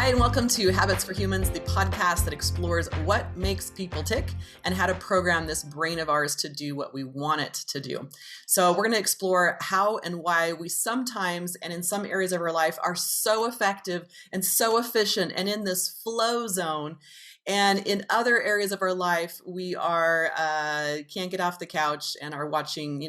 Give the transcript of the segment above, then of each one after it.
Hi, and welcome to Habits for Humans, the podcast that explores what makes people tick and how to program this brain of ours to do what we want it to do. So we're going to explore how and why we sometimes and in some areas of our life are so effective and so efficient and in this flow zone. And in other areas of our life, we are can't get off the couch and are watching,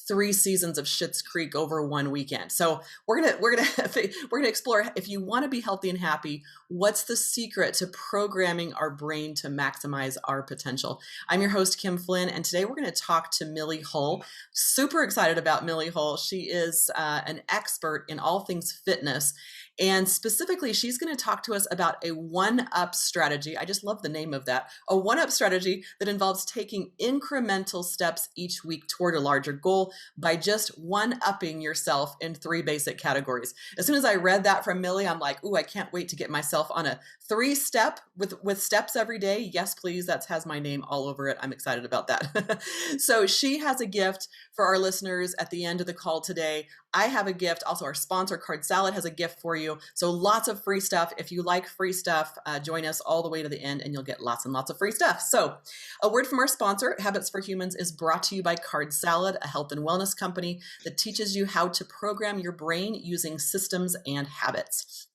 3 seasons of Schitt's Creek over one weekend. So we're gonna explore, if you want to be healthy and happy, what's the secret to programming our brain to maximize our potential? I'm your host, Kim Flynn, and today we're going to talk to Millie Hull. Super excited about Millie Hull. She is an expert in all things fitness. And specifically, she's going to talk to us about a one-up strategy. I just love the name of that. A one-up strategy that involves taking incremental steps each week toward a larger goal by just one-upping yourself in 3 basic categories. As soon as I read that from Millie, I'm like, ooh, I can't wait to get myself on a 3-step with steps every day. Yes, please. That has my name all over it. I'm excited about that. So she has a gift for our listeners at the end of the call today. I have a gift. Also, our sponsor, Card Salad, has a gift for you. So lots of free stuff. If you like free stuff, join us all the way to the end and you'll get lots and lots of free stuff. So a word from our sponsor, Habits for Humans, is brought to you by Card Salad, a health and wellness company that teaches you how to program your brain using systems and habits.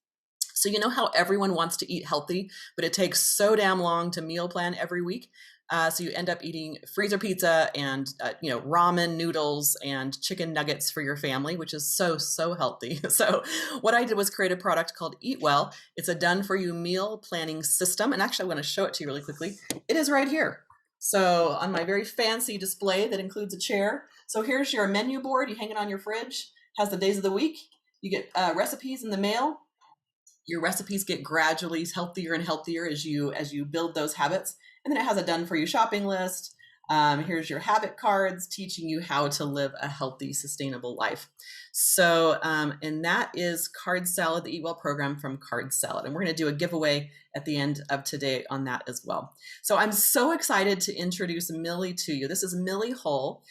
So you know how everyone wants to eat healthy, but it takes so damn long to meal plan every week. So you end up eating freezer pizza and, ramen noodles and chicken nuggets for your family, which is so healthy. So what I did was create a product called Eat Well. It's a done-for-you meal planning system. And actually, I want to show it to you really quickly. It is right here. So on my very fancy display that includes a chair. So here's your menu board. You hang it on your fridge. Has the days of the week. You get recipes in the mail. Your recipes get gradually healthier and healthier as you build those habits. And then it has a done-for-you shopping list. Here's your habit cards teaching you how to live a healthy, sustainable life. So, and that is Card Salad, the Eat Well program from Card Salad. And we're going to do a giveaway at the end of today on that as well. So I'm so excited to introduce Millie to you. This is Millie Hull.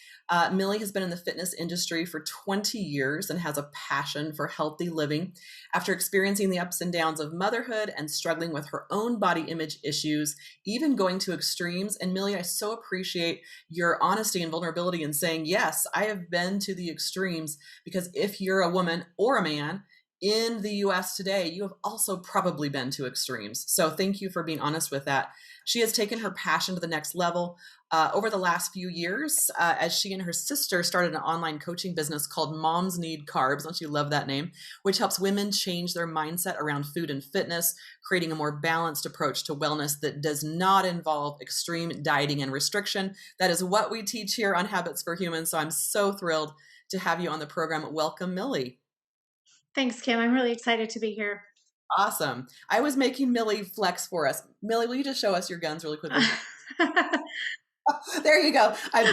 Millie has been in the fitness industry for 20 years and has a passion for healthy living. After experiencing the ups and downs of motherhood and struggling with her own body image issues, even going to extremes. And Millie, I so appreciate your honesty and vulnerability in saying, yes, I have been to the extremes, because if you're a woman or a man in the US today, you have also probably been to extremes. So thank you for being honest with that. She has taken her passion to the next level over the last few years as she and her sister started an online coaching business called Moms Need Carbs. Don't you love that name? Which helps women change their mindset around food and fitness, creating a more balanced approach to wellness that does not involve extreme dieting and restriction. That is what we teach here on Habits for Humans. So I'm so thrilled to have you on the program. Welcome, Millie. Thanks, Kim. I'm really excited to be here. Awesome. I was making Millie flex for us. Millie, will you just show us your guns really quickly? There you go. I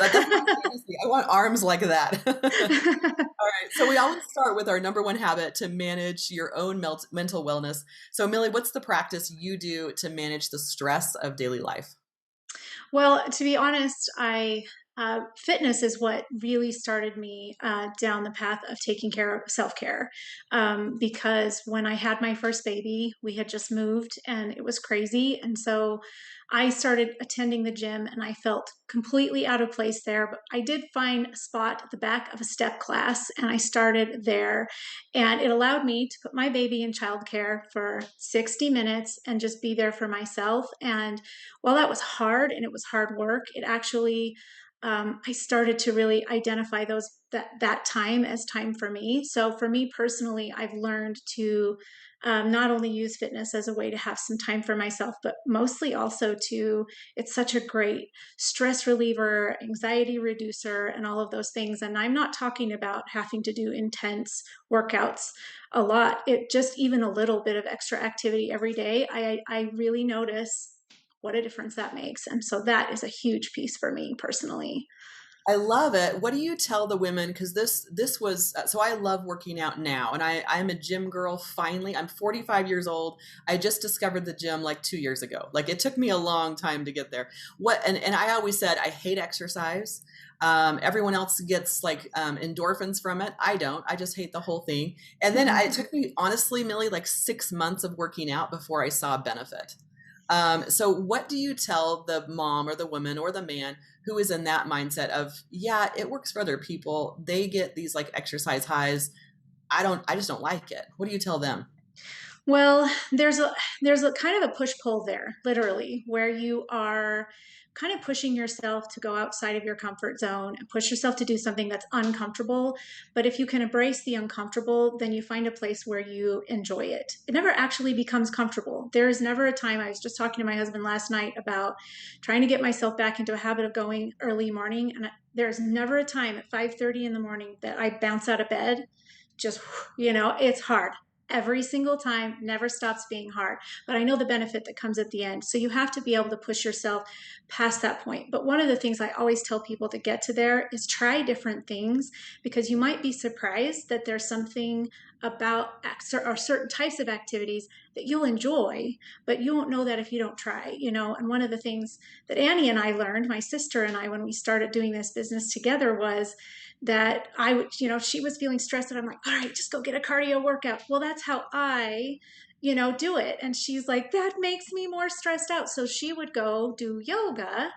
want arms like that. All right. So we always start with our number one habit to manage your own mental wellness. So Millie, what's the practice you do to manage the stress of daily life? Well, to be honest, fitness is what really started me down the path of taking care of self-care. Because when I had my first baby, we had just moved and it was crazy. And so I started attending the gym and I felt completely out of place there. But I did find a spot at the back of a step class and I started there. And it allowed me to put my baby in childcare for 60 minutes and just be there for myself. And while that was hard and it was hard work, it actually I started to really identify that time as time for me. So for me personally, I've learned to not only use fitness as a way to have some time for myself, but mostly also it's such a great stress reliever, anxiety reducer, and all of those things. And I'm not talking about having to do intense workouts a lot. It just even a little bit of extra activity every day. I really notice what a difference that makes. And so that is a huge piece for me personally. I love it. What do you tell the women? Because this was so I love working out now, and I'm a gym girl. Finally, I'm 45 years old. I just discovered the gym like 2 years ago. Like it took me a long time to get there. What and I always said I hate exercise. Everyone else gets like endorphins from it. I don't. I just hate the whole thing. And then it took me honestly, Millie, like 6 months of working out before I saw a benefit. So what do you tell the mom or the woman or the man who is in that mindset of, yeah, it works for other people. They get these like exercise highs. I just don't like it. What do you tell them? Well, there's a kind of a push-pull there, literally, where you are kind of pushing yourself to go outside of your comfort zone and push yourself to do something that's uncomfortable. But if you can embrace the uncomfortable, then you find a place where you enjoy it. It never actually becomes comfortable. There is never a time, I was just talking to my husband last night about trying to get myself back into a habit of going early morning, and there's never a time at 5:30 in the morning that I bounce out of bed. Just, it's hard every single time, never stops being hard. But I know the benefit that comes at the end. So you have to be able to push yourself past that point. But one of the things I always tell people to get to there is try different things, because you might be surprised that there's something about or certain types of activities that you'll enjoy, but you won't know that if you don't try. And one of the things that Annie and I learned, my sister and I, when we started doing this business together, was that I would, she was feeling stressed, and I'm like, all right, just go get a cardio workout. Well, that's how I do it. And she's like, that makes me more stressed out. So she would go do yoga,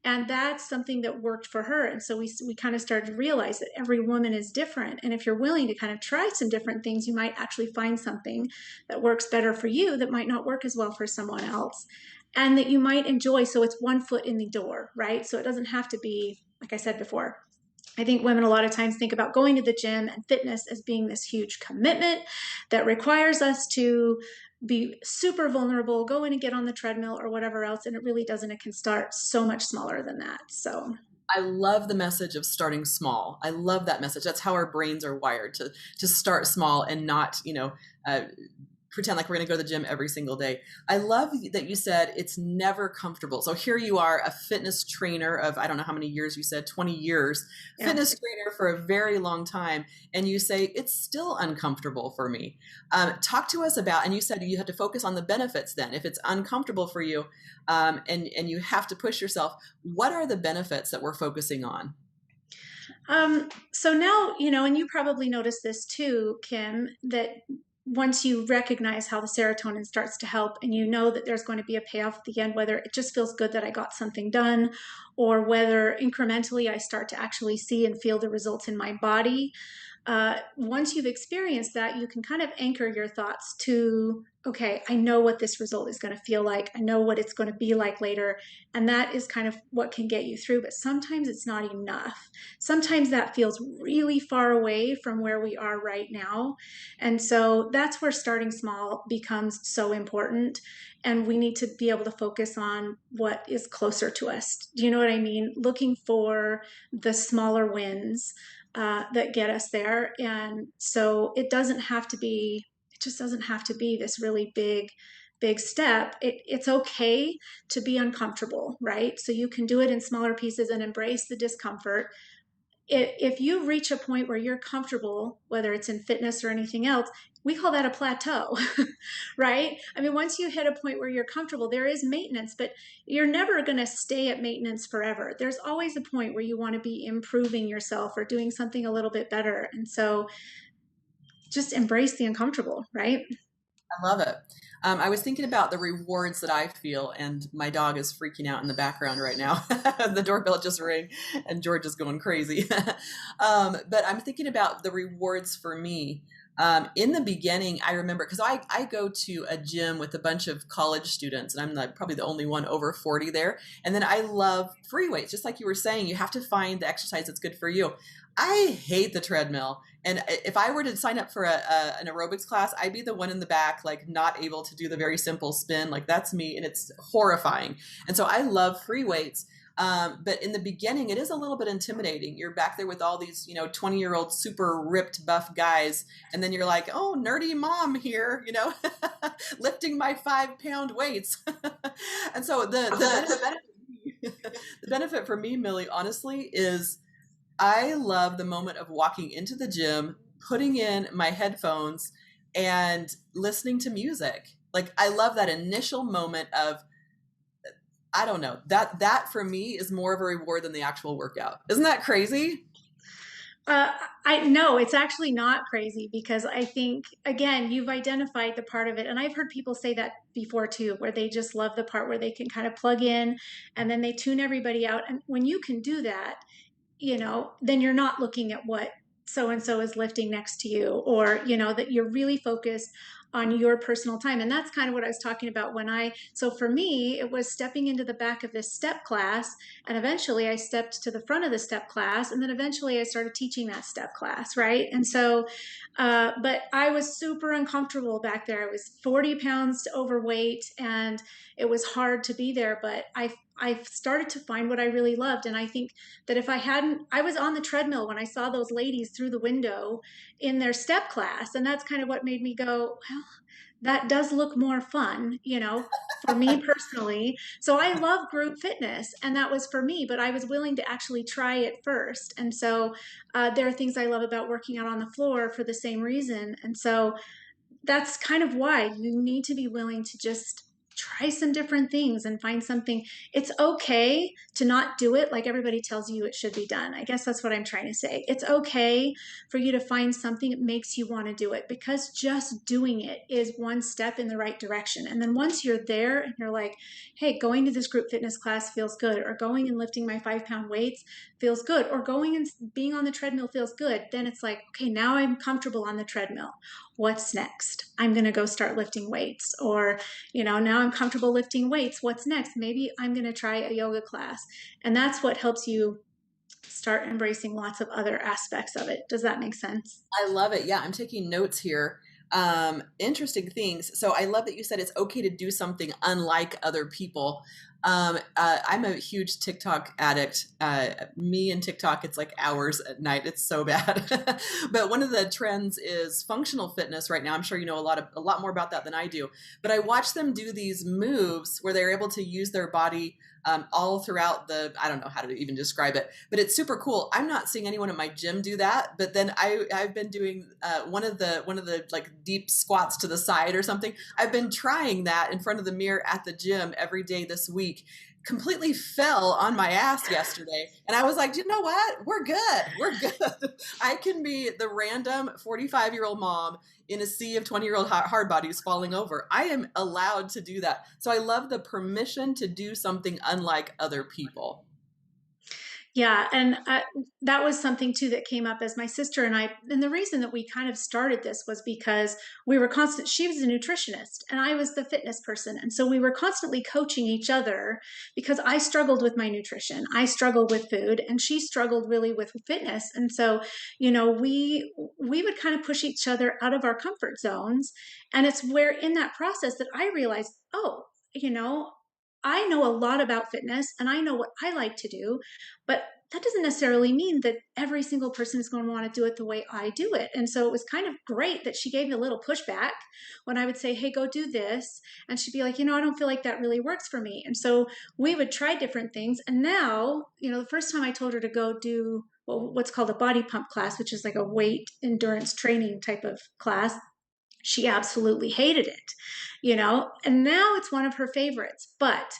and that's something that worked for her. And so we kind of started to realize that every woman is different. And if you're willing to kind of try some different things, you might actually find something that works better for you that might not work as well for someone else, and that you might enjoy. So it's one foot in the door, right? So it doesn't have to be, like I said before, I think women a lot of times think about going to the gym and fitness as being this huge commitment that requires us to be super vulnerable, go in and get on the treadmill or whatever else. And it really doesn't. It can start so much smaller than that. So I love the message of starting small. I love that message. That's how our brains are wired to start small and not, pretend like we're going to go to the gym every single day. I love that you said it's never comfortable. So here you are, a fitness trainer of, I don't know how many years you said, 20 years, yeah. Fitness trainer for a very long time. And you say, it's still uncomfortable for me. Talk to us about, and you said you had to focus on the benefits then. If it's uncomfortable for you and you have to push yourself, what are the benefits that we're focusing on? So now, and you probably noticed this too, Kim, that once you recognize how the serotonin starts to help, and you know that there's going to be a payoff at the end, whether it just feels good that I got something done, or whether incrementally I start to actually see and feel the results in my body. Once you've experienced that, you can kind of anchor your thoughts to, okay, I know what this result is going to feel like. I know what it's going to be like later. And that is kind of what can get you through. But sometimes it's not enough. Sometimes that feels really far away from where we are right now. And so that's where starting small becomes so important. And we need to be able to focus on what is closer to us. Do you know what I mean? Looking for the smaller wins that get us there. And so it just doesn't have to be this really big step. It's okay to be uncomfortable, right? So you can do it in smaller pieces and embrace the discomfort. If you reach a point where you're comfortable, whether it's in fitness or anything else, we call that a plateau, right? I mean, once you hit a point where you're comfortable, there is maintenance, but you're never going to stay at maintenance forever. There's always a point where you want to be improving yourself or doing something a little bit better. And so just embrace the uncomfortable, right? I love it. I was thinking about the rewards that I feel, and my dog is freaking out in the background right now. The doorbell just rang, and George is going crazy. But I'm thinking about the rewards for me. In the beginning, I remember, because I go to a gym with a bunch of college students, and I'm probably the only one over 40 there. And then I love free weights. Just like you were saying, you have to find the exercise that's good for you. I hate the treadmill. And if I were to sign up for an aerobics class, I'd be the one in the back, like not able to do the very simple spin. Like that's me, and it's horrifying. And so I love free weights. But in the beginning, it is a little bit intimidating. You're back there with all these, 20-year-old super ripped, buff guys. And then you're like, oh, nerdy mom here, lifting my 5-pound weights. And so the benefit for me, Millie, honestly, is I love the moment of walking into the gym, putting in my headphones and listening to music. Like I love that initial moment of, I don't know, that for me is more of a reward than the actual workout. Isn't that crazy? Uh, I know it's actually not crazy because I think, again, you've identified the part of it. And I've heard people say that before too, where they just love the part where they can kind of plug in and then they tune everybody out. And when you can do that, then you're not looking at what so and so is lifting next to you, or, that you're really focused on your personal time. And that's kind of what I was talking about so for me, it was stepping into the back of this step class. And eventually I stepped to the front of the step class. And then eventually I started teaching that step class. Right. And so, but I was super uncomfortable back there. I was 40 pounds overweight and it was hard to be there, but I started to find what I really loved. And I think that if I was on the treadmill when I saw those ladies through the window in their step class. And that's kind of what made me go, well, that does look more fun, for me personally. So I love group fitness and that was for me, but I was willing to actually try it first. And so there are things I love about working out on the floor for the same reason. And so that's kind of why you need to be willing to just try some different things and find something. It's okay to not do it like everybody tells you it should be done. I guess that's what I'm trying to say. It's okay for you to find something that makes you want to do it, because just doing it is one step in the right direction. And then once you're there and you're like, hey, going to this group fitness class feels good, or going and lifting my 5-pound weights feels good, or going and being on the treadmill feels good, then it's like, okay, now I'm comfortable on the treadmill. What's next? I'm going to go start lifting weights. Or, now I'm comfortable lifting weights. What's next? Maybe I'm going to try a yoga class. And that's what helps you start embracing lots of other aspects of it. Does that make sense? I love it. Yeah, I'm taking notes here. Interesting things. So I love that you said it's okay to do something unlike other people. I'm a huge TikTok addict. Me and TikTok, it's like hours at night. It's so bad. But one of the trends is functional fitness right now. I'm sure you know a lot more about that than I do. But I watch them do these moves where they're able to use their body all throughout I don't know how to even describe it, but it's super cool. I'm not seeing anyone at my gym do that, but then I've been doing one of the like deep squats to the side or something. I've been trying that in front of the mirror at the gym every day this week. Completely fell on my ass yesterday. And I was like, you know what? We're good. We're good. I can be the random 45-year-old mom in a sea of 20-year-old hard bodies falling over. I am allowed to do that. So I love the permission to do something unlike other people. Yeah, and that was something too that came up as my sister and I. And the reason that we kind of started this was because we were constant. She was a nutritionist, and I was the fitness person, and so we were constantly coaching each other because I struggled with my nutrition, I struggled with food, and she struggled really with fitness. And so, we would kind of push each other out of our comfort zones, and it's where in that process that I realized, oh, I know a lot about fitness and I know what I like to do, but that doesn't necessarily mean that every single person is going to want to do it the way I do it. And so it was kind of great that she gave me a little pushback when I would say, hey, go do this. And she'd be like, I don't feel like that really works for me. And so we would try different things. And now, the first time I told her to go do what's called a body pump class, which is like a weight endurance training type of class, she absolutely hated it, and now it's one of her favorites. But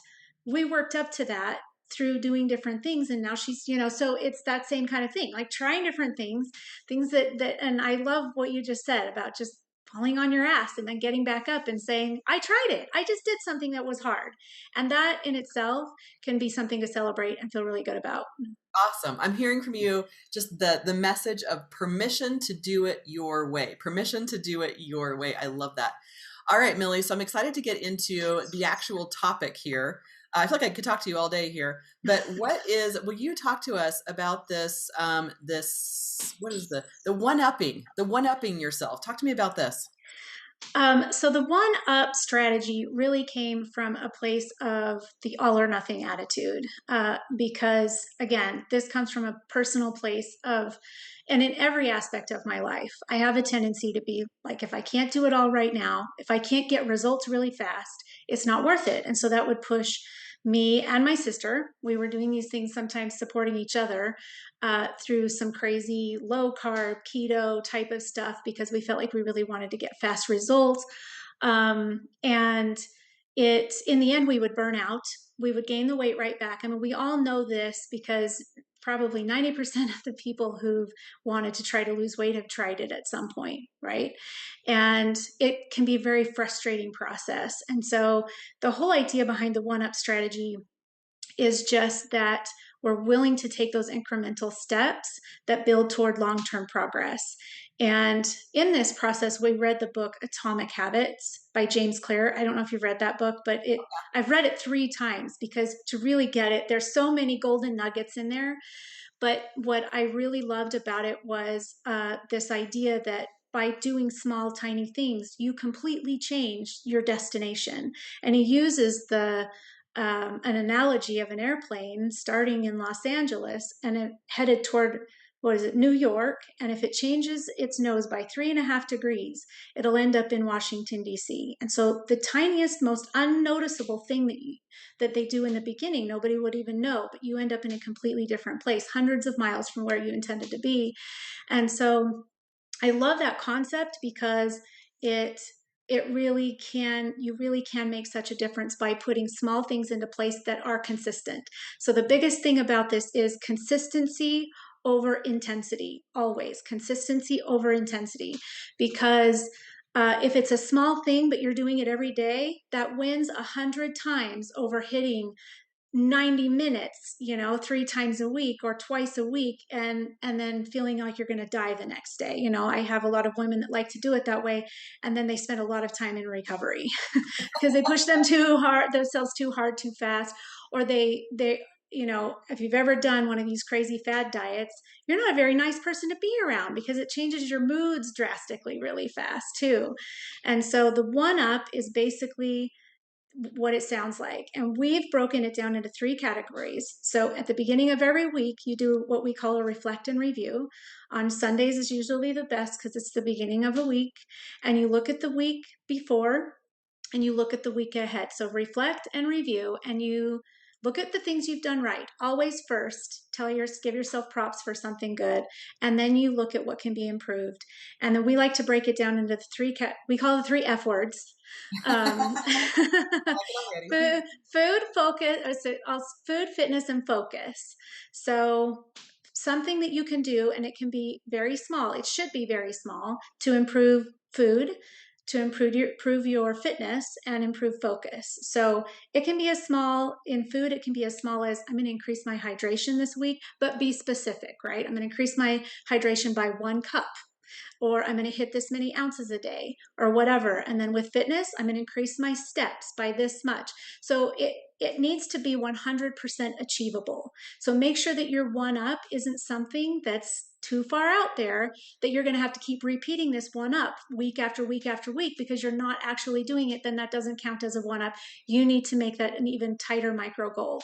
we worked up to that through doing different things. And now she's, so it's that same kind of thing, like trying different things and I love what you just said about just falling on your ass and then getting back up and saying, I tried it. I just did something that was hard. And that in itself can be something to celebrate and feel really good about. Awesome. I'm hearing from you just the message of permission to do it your way. Permission to do it your way. I love that. All right, Millie. So I'm excited to get into the actual topic here. I feel like I could talk to you all day here, but will you talk to us about this, what is the one-upping yourself? Talk to me about this. So the one up strategy really came from a place of the all or nothing attitude, because again, this comes from a personal place and in every aspect of my life, I have a tendency to be like, if I can't do it all right now, if I can't get results really fast, it's not worth it. And so that would push me and my sister, we were doing these things, sometimes supporting each other through some crazy low carb, keto type of stuff because we felt like we really wanted to get fast results. And it, in the end, we would burn out. We would gain the weight right back. I mean, we all know this because probably 90% of the people who've wanted to try to lose weight have tried it at some point, right? And it can be a very frustrating process. And so the whole idea behind the 1-up strategy is just that we're willing to take those incremental steps that build toward long-term progress. And in this process, we read the book Atomic Habits by James Clear. I don't know if you've read that book, but I've read it 3 times because to really get it, there's so many golden nuggets in there. But what I really loved about it was this idea that by doing small, tiny things, you completely change your destination. And he uses an analogy of an airplane starting in Los Angeles and it headed toward, what is it, New York. And if it changes its nose by 3.5 degrees, it'll end up in Washington, D.C. And so the tiniest, most unnoticeable thing that they do in the beginning, nobody would even know, but you end up in a completely different place, hundreds of miles from where you intended to be. And so I love that concept because it you really can make such a difference by putting small things into place that are consistent. So the biggest thing about this is consistency over intensity, always consistency over intensity, because if it's a small thing but you're doing it every day, that wins 100 times over hitting 90 minutes, 3 times a week or twice a week, and then feeling like you're going to die the next day. I have a lot of women that like to do it that way, and then they spend a lot of time in recovery because they push themselves too hard, too fast, or they if you've ever done one of these crazy fad diets, you're not a very nice person to be around because it changes your moods drastically really fast too. And so the 1-up is basically what it sounds like. And we've broken it down into 3 categories. So at the beginning of every week, you do what we call a reflect and review. On Sundays is usually the best because it's the beginning of a week. And you look at the week before and you look at the week ahead. So reflect and review, and you look at the things you've done right. Always first, give yourself props for something good, and then you look at what can be improved. And then we like to break it down into we call the 3 F words. Food, focus, food, fitness, and focus. So something that you can do, and it can be very small. It should be very small to improve food, to improve your fitness and improve focus. So it can be in food, it can be as small as I'm going to increase my hydration this week, but be specific, right? I'm going to increase my hydration by 1 cup, or I'm going to hit this many ounces a day or whatever. And then with fitness, I'm going to increase my steps by this much. So it needs to be 100% achievable. So make sure that your 1-up isn't something that's too far out there, that you're going to have to keep repeating this 1-up week after week after week because you're not actually doing it. Then that doesn't count as a 1-up. You need to make that an even tighter micro goal.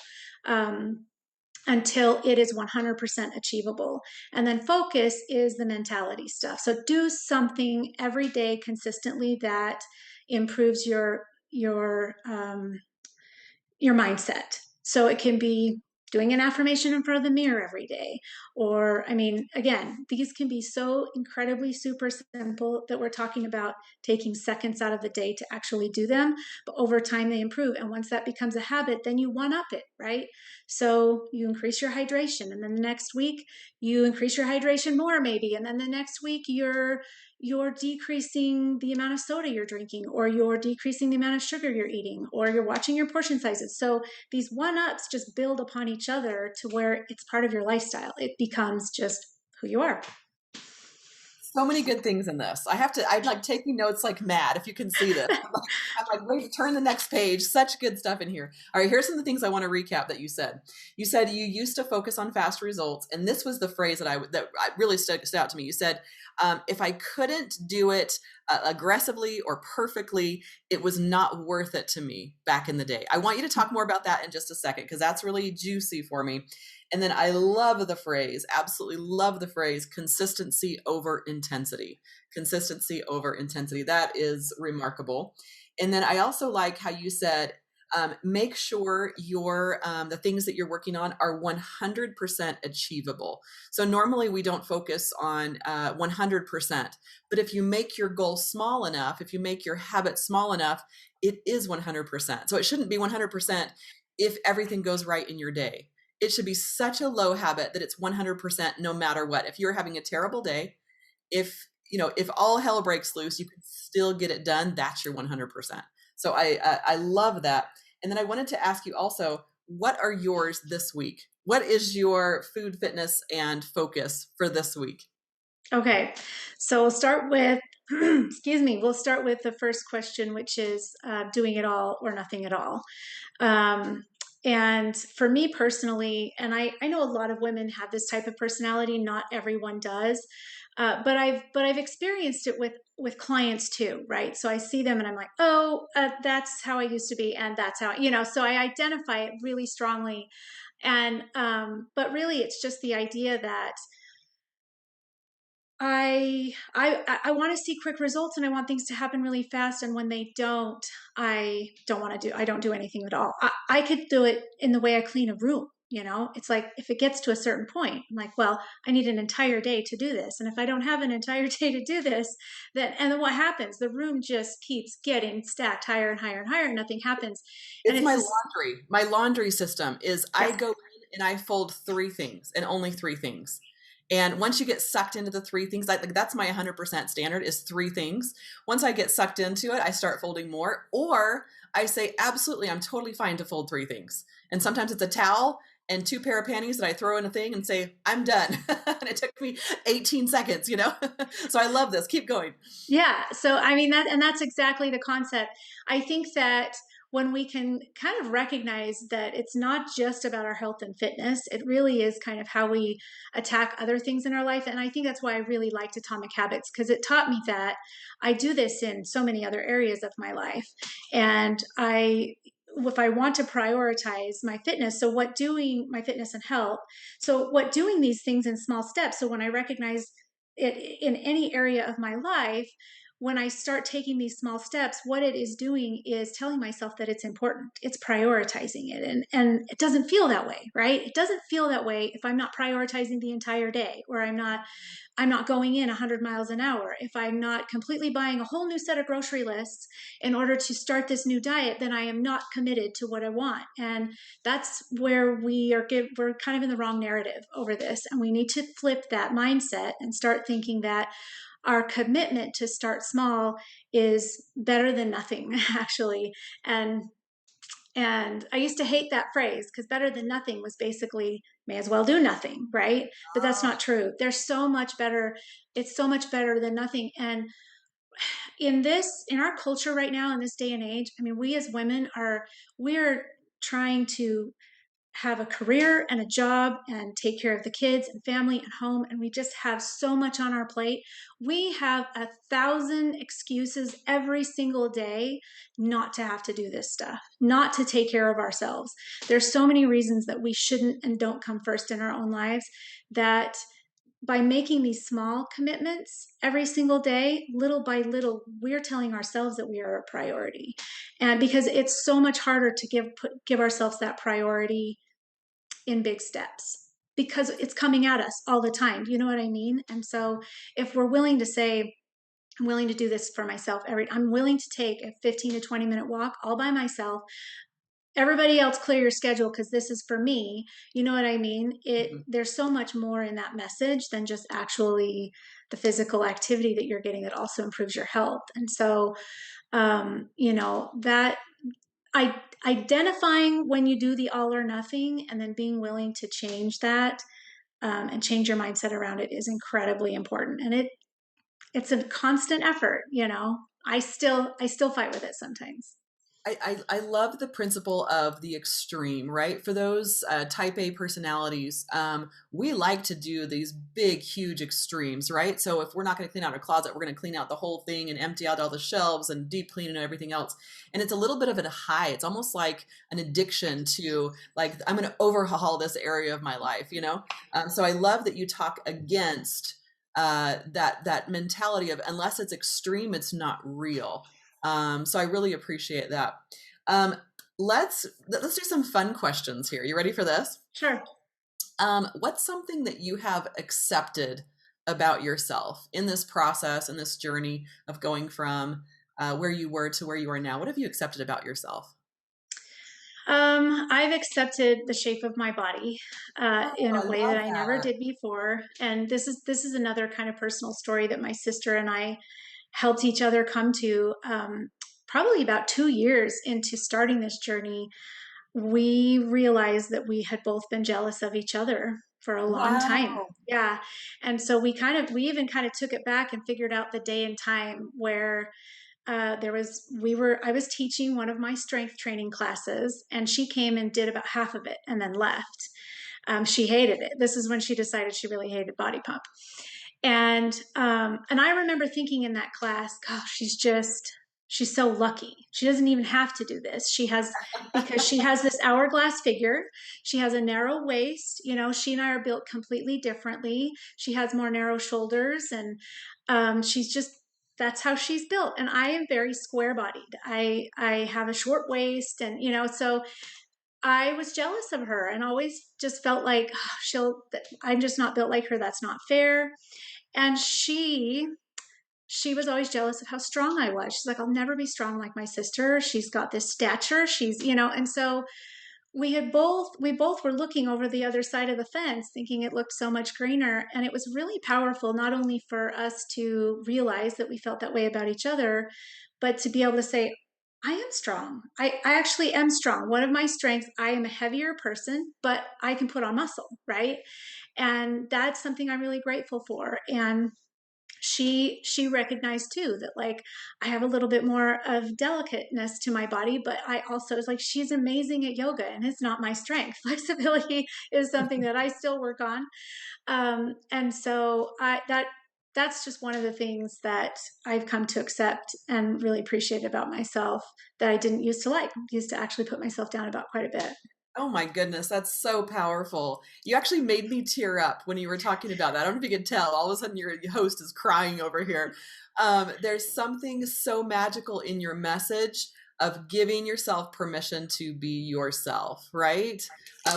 Until it is 100% achievable. And then focus is the mentality stuff. So do something every day consistently that improves your mindset. So it can be doing an affirmation in front of the mirror every day. Or, I mean, again, these can be so incredibly super simple that we're talking about taking seconds out of the day to actually do them. But over time, they improve. And once that becomes a habit, then you 1-up it, right? So you increase your hydration. And then the next week, you increase your hydration more, maybe. And then the next week, you're decreasing the amount of soda you're drinking, or you're decreasing the amount of sugar you're eating, or you're watching your portion sizes. So these 1-ups just build upon each other to where it's part of your lifestyle. It becomes just who you are. So many good things in this. I'd like taking notes like mad if you can see this. I'm like, wait, turn the next page. Such good stuff in here. All right, here's some of the things I want to recap that you said. You said you used to focus on fast results. And this was the phrase that really stood out to me. You said, if I couldn't do it aggressively or perfectly, it was not worth it to me back in the day. I want you to talk more about that in just a second, because that's really juicy for me. And then I love the phrase, absolutely love the phrase, consistency over intensity. Consistency over intensity. That is remarkable. And then I also like how you said, make sure the things that you're working on are 100% achievable. So normally we don't focus on 100%, but if you make your goal small enough, if you make your habit small enough, it is 100%. So it shouldn't be 100% if everything goes right in your day. It should be such a low habit that it's 100% no matter what. If you're having a terrible day, if all hell breaks loose, you can still get it done. That's your 100%. So I love that. And then I wanted to ask you also, what are yours this week? What is your food, fitness, and focus for this week? Okay, so we'll start with, excuse me, we'll start with the first question, which is doing it all or nothing at all. Um, and for me personally, and I know a lot of women have this type of personality, not everyone does. But I've experienced it with clients too, right? So I see them and I'm like, oh, that's how I used to be, and that's how, so I identify it really strongly. And but really, it's just the idea that I want to see quick results and I want things to happen really fast. And when they don't, I don't do anything at all. I could do it in the way I clean a room. It's like if it gets to a certain point, I'm like, well, I need an entire day to do this. And if I don't have an entire day to do this, then what happens? The room just keeps getting stacked higher and higher and higher, and nothing happens. And It's it's my just, laundry. My laundry system is I yeah, go in and I fold three things and only three things. And once you get sucked into the three things, like that's my 100% standard is three things. Once I get sucked into it, I start folding more, or I say, absolutely, I'm totally fine to fold three things. And sometimes it's a towel and two pair of panties that I throw in a thing and say, I'm done. And it took me 18 seconds, So I love this. Keep going. yeah. So I mean that's exactly the concept. I think that when we can kind of recognize that it's not just about our health and fitness, it really is kind of how we attack other things in our life. And I think that's why I really liked Atomic Habits, because it taught me that I do this in so many other areas of my life. And if I want to prioritize my fitness, so what doing my fitness and health, so what doing these things in small steps. So when I recognize it in any area of my life, when I start taking these small steps, what it is doing is telling myself that it's important. It's prioritizing it. And it doesn't feel that way, right? It doesn't feel that way if I'm not prioritizing the entire day, or I'm not going in 100 miles an hour. If I'm not completely buying a whole new set of grocery lists in order to start this new diet, then I am not committed to what I want. And that's where we're kind of in the wrong narrative over this. And we need to flip that mindset and start thinking that our commitment to start small is better than nothing, actually. And I used to hate that phrase, because better than nothing was basically may as well do nothing, right? But that's not true. There's so much better. It's so much better than nothing. And in our culture right now, in this day and age, I mean, we as women we're trying to have a career and a job and take care of the kids and family and home. And we just have so much on our plate. We have 1,000 excuses every single day not to have to do this stuff, not to take care of ourselves. There's so many reasons that we shouldn't and don't come first in our own lives, that by making these small commitments every single day, little by little, we're telling ourselves that we are a priority. And because it's so much harder to give ourselves that priority in big steps, because it's coming at us all the time. You know what I mean? And so if we're willing to say, I'm willing to do this for myself, I'm willing to take a 15 to 20-minute walk all by myself. Everybody else clear your schedule because this is for me. You know what I mean? There's so much more in that message than just actually the physical activity that you're getting that also improves your health. And so, that identifying when you do the all or nothing, and then being willing to change that, and change your mindset around it, is incredibly important. And it's a constant effort. I still fight with it sometimes. I love the principle of the extreme, right? For those type A personalities, we like to do these big, huge extremes, right? So if we're not going to clean out our closet, we're going to clean out the whole thing and empty out all the shelves and deep clean and everything else. And it's a little bit of a high. It's almost like an addiction to, like, I'm going to overhaul this area of my life. So I love that you talk against that mentality of, unless it's extreme, it's not real. So I really appreciate that. Um, let's do some fun questions here. You ready for this? Sure. What's something that you have accepted about yourself in this process, in this journey of going from where you were to where you are now? What have you accepted about yourself? I've accepted the shape of my body Oh, in I a way that love I never that. did before, and this is another kind of personal story that my sister and I helped each other come to. Probably about 2 years into starting this journey, we realized that we had both been jealous of each other for a long time. Wow. Yeah, and so we even kind of took it back and figured out the day and time where I was teaching one of my strength training classes, and she came and did about half of it and then left. She hated it. This is when she decided she really hated body pump. And I remember thinking in that class, gosh, she's so lucky. She doesn't even have to do this. Because she has this hourglass figure. She has a narrow waist. You know, she and I are built completely differently. She has more narrow shoulders, and she's just that's how she's built. And I am very square bodied. I have a short waist, and so I was jealous of her and always just felt like, oh, I'm just not built like her. That's not fair. And she was always jealous of how strong I was. She's like, I'll never be strong like my sister. She's got this stature. And so we both were looking over the other side of the fence thinking it looked so much greener. And it was really powerful, not only for us to realize that we felt that way about each other, but to be able to say, I am strong. I actually am strong. One of my strengths, I am a heavier person, but I can put on muscle, right? And that's something I'm really grateful for. And she recognized too that, like, I have a little bit more of delicateness to my body, but I also was like, she's amazing at yoga and it's not my strength. Flexibility is something that I still work on. And so that's just one of the things that I've come to accept and really appreciate about myself that I didn't used to like. Used to actually put myself down about quite a bit. Oh my goodness, that's so powerful. You actually made me tear up when you were talking about that. I don't know if you could tell. All of a sudden, your host is crying over here. There's something so magical in your message of giving yourself permission to be yourself, right?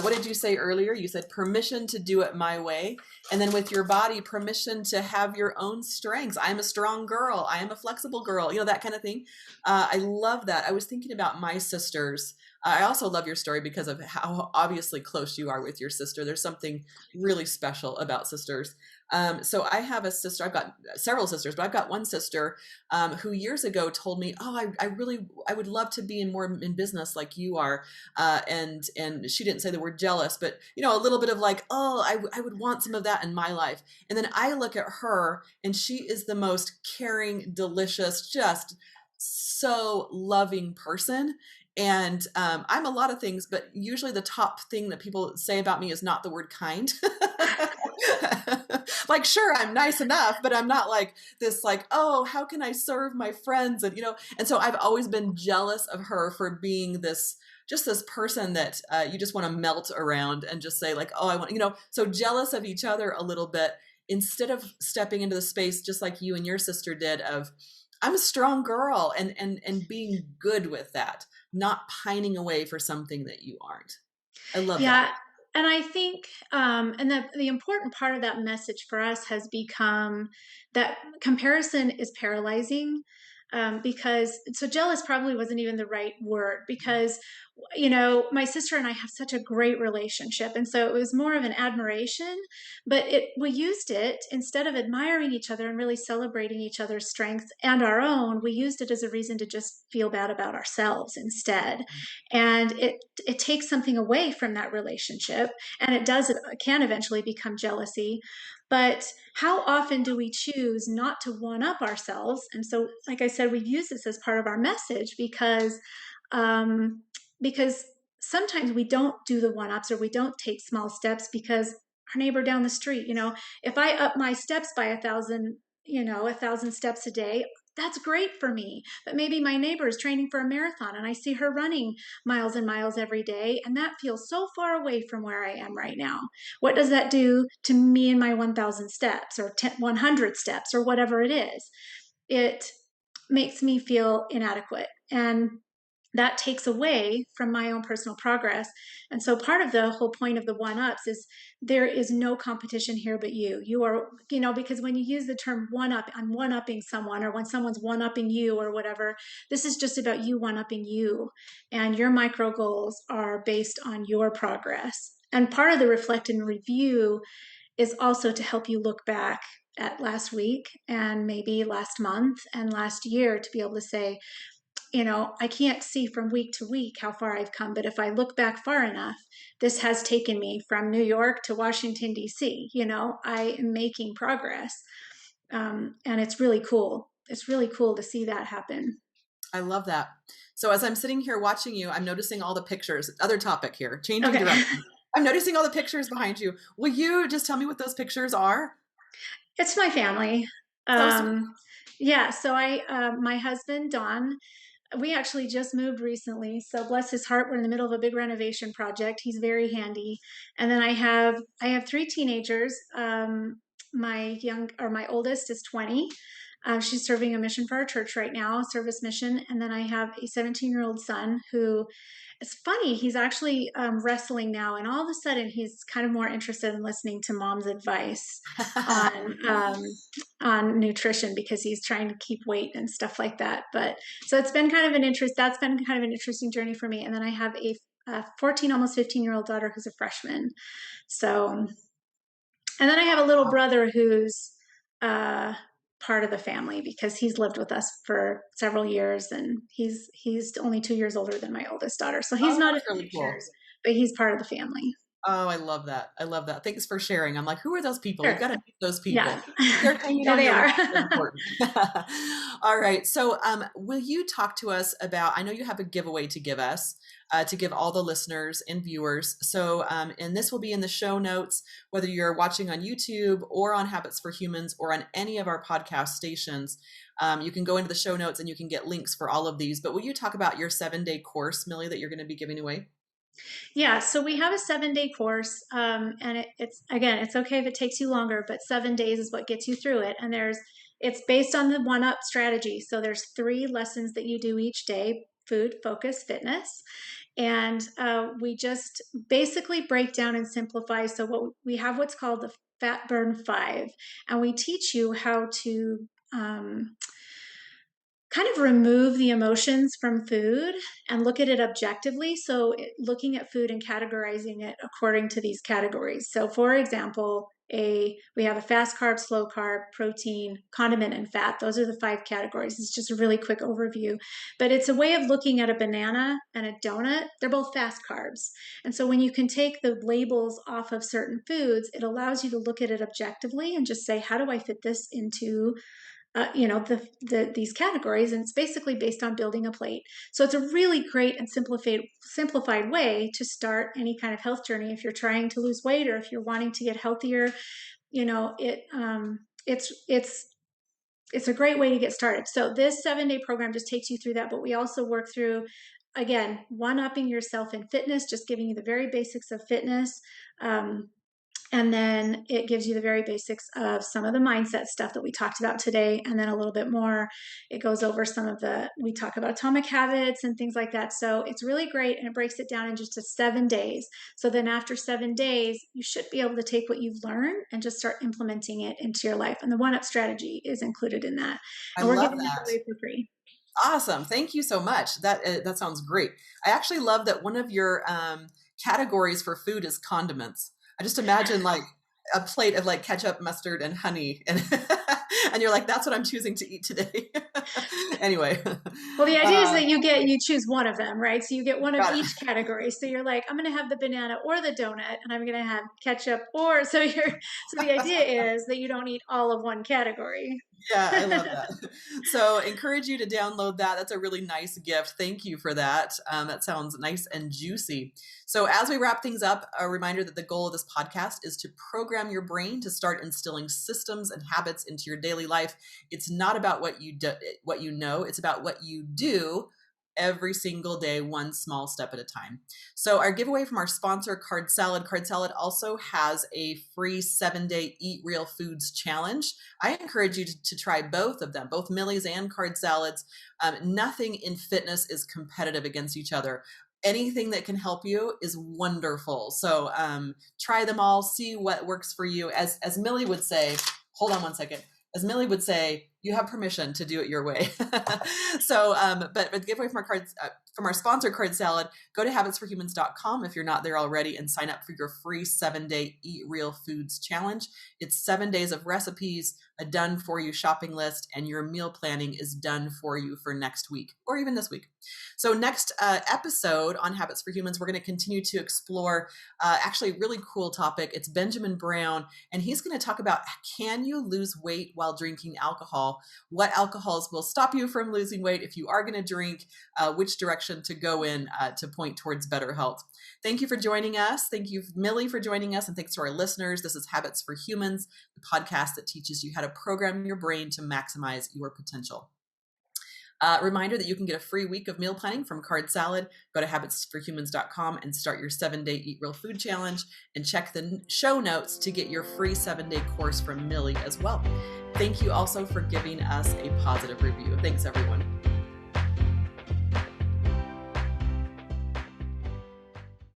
What did you say earlier? You said permission to do it my way. And then with your body, permission to have your own strengths. I'm a strong girl. I am a flexible girl, that kind of thing. I love that. I was thinking about my sisters. I also love your story because of how obviously close you are with your sister. There's something really special about sisters. So I have a sister. I've got several sisters, but I've got one sister who years ago told me, "Oh, I would love to be more in business like you are." And she didn't say the word jealous, but a little bit of like, "Oh, I would want some of that in my life." And then I look at her, and she is the most caring, delicious, just so loving person. And I'm a lot of things, but usually the top thing that people say about me is not the word kind. Like, sure, I'm nice enough, but I'm not like this, like, oh, how can I serve my friends? And so I've always been jealous of her for being just this person that you just want to melt around and just say like, oh, I want, so jealous of each other a little bit instead of stepping into the space just like you and your sister did of, I'm a strong girl and being good with that, not pining away for something that you aren't. I love that. Yeah. And I think, and the important part of that message for us has become that comparison is paralyzing. Because so jealous probably wasn't even the right word, because my sister and I have such a great relationship, and so it was more of an admiration. But we used it, instead of admiring each other and really celebrating each other's strengths and our own, we used it as a reason to just feel bad about ourselves instead. And it takes something away from that relationship, and it can eventually become jealousy. But how often do we choose not to one up ourselves? And so, like I said, we've used this as part of our message um, because sometimes we don't do the one ups, or we don't take small steps because our neighbor down the street, if I up my steps by 1,000, 1,000 steps a day, that's great for me. But maybe my neighbor is training for a marathon and I see her running miles and miles every day, and that feels so far away from where I am right now. What does that do to me and my 1,000 steps, or 100 steps, or whatever it is? It makes me feel inadequate. And that takes away from my own personal progress. And so part of the whole point of the one ups is there is no competition here but you. You are, because when you use the term one up, I'm one upping someone, or when someone's one upping you or whatever, this is just about you one upping you. And your micro goals are based on your progress. And part of the reflect and review is also to help you look back at last week and maybe last month and last year to be able to say, I can't see from week to week how far I've come, but if I look back far enough, this has taken me from New York to Washington, D.C. I am making progress. And it's really cool. It's really cool to see that happen. I love that. So as I'm sitting here watching you, I'm noticing all the pictures. Other topic here, changing Okay. direction. I'm noticing all the pictures behind you. Will you just tell me what those pictures are? It's my family. So sweet. Yeah. So my husband, Don, we actually just moved recently. So bless his heart, we're in the middle of a big renovation project. He's very handy. And then I have three teenagers. My oldest is 20. She's serving a mission for our church right now, service mission. And then I have a 17-year-old son who, it's funny, he's actually wrestling now. And all of a sudden he's kind of more interested in listening to mom's advice on, on nutrition because he's trying to keep weight and stuff like that. But so it's been kind of that's been kind of an interesting journey for me. And then I have a 14, almost 15-year-old daughter who's a freshman. So, and then I have a little brother who's uh, part of the family because he's lived with us for several years, and he's only 2 years older than my oldest daughter. So he's Oh, not in that's the really cool. pictures, but he's part of the family. Oh, I love that. I love that. Thanks for sharing. I'm like, who are those people? We've Sure. got to meet those Yeah. people. They're hanging There on they your are. list. So important. All right. So, will you talk to us about? I know you have a giveaway to give us, to give all the listeners and viewers. So, and this will be in the show notes, whether you're watching on YouTube or on Habits for Humans or on any of our podcast stations. You can go into the show notes and you can get links for all of these. But will you talk about your 7-day course, Millie, that you're going to be giving away? Yeah, so we have a 7-day course, and it's okay if it takes you longer, but 7 days is what gets you through it. And it's based on the one up strategy. So there's 3 lessons that you do each day: food, focus, fitness. And we just basically break down and simplify. So we have what's called the Fat Burn 5, and we teach you how to kind of remove the emotions from food and look at it objectively. So, looking at food and categorizing it according to these categories. So, for example, we have a fast carb, slow carb, protein, condiment, and fat. Those are the 5 categories. It's just a really quick overview, but it's a way of looking at a banana and a donut. They're both fast carbs. And so when you can take the labels off of certain foods, it allows you to look at it objectively and just say, how do I fit this into these categories? And it's basically based on building a plate. So it's a really great and simplified way to start any kind of health journey. If you're trying to lose weight or if you're wanting to get healthier, it's a great way to get started. So this 7-day program just takes you through that, but we also work through, again, one-upping yourself in fitness, just giving you the very basics of fitness. And then it gives you the very basics of some of the mindset stuff that we talked about today. And then a little bit more, it goes over we talk about atomic habits and things like that. So it's really great. And it breaks it down in just 7 days. So then after 7 days, you should be able to take what you've learned and just start implementing it into your life. And the one up strategy is included in that. I And we're love giving it that. away for free. Awesome. Thank you so much. That sounds great. I actually love that one of your categories for food is condiments. I just imagine like a plate of like ketchup, mustard, and honey, and and you're like, that's what I'm choosing to eat today. Anyway, Well, the idea is that you choose one of them, right? So you get one of got each it. category. So you're like, I'm going to have the banana or the donut, and I'm going to have ketchup so the idea is that you don't eat all of one category. Yeah, I love that. So encourage you to download that. That's a really nice gift. Thank you for that. That sounds nice and juicy. So as we wrap things up, a reminder that the goal of this podcast is to program your brain to start instilling systems and habits into your daily life. It's not about what you do, what you know. It's about what you do every single day, one small step at a time. So our giveaway from our sponsor, Card Salad also has a free 7-day Eat Real Foods challenge. I encourage you to try both of them, both Millie's and Card Salad's. Nothing in fitness is competitive against each other. Anything that can help you is wonderful. So try them all, see what works for you. As Millie would say, hold on one second. As Millie would say, you have permission to do it your way. So, but the giveaway from our sponsor, Card Salad, go to habitsforhumans.com if you're not there already and sign up for your free 7-day Eat Real Foods challenge. It's 7 days of recipes, a done for you shopping list, and your meal planning is done for you for next week or even this week. So next episode on Habits for Humans, we're going to continue to explore actually a really cool topic. It's Benjamin Brown, and he's going to talk about, can you lose weight while drinking alcohol? What alcohols will stop you from losing weight if you are going to drink, which direction to go in to point towards better health. Thank you for joining us. Thank you, Millie, for joining us. And thanks to our listeners. This is Habits for Humans, the podcast that teaches you how to program your brain to maximize your potential. Reminder that you can get a free week of meal planning from Card Salad. Go to habitsforhumans.com and start your 7-day Eat Real Food Challenge, and check the show notes to get your free 7-day course from Millie as well. Thank you also for giving us a positive review. Thanks, everyone.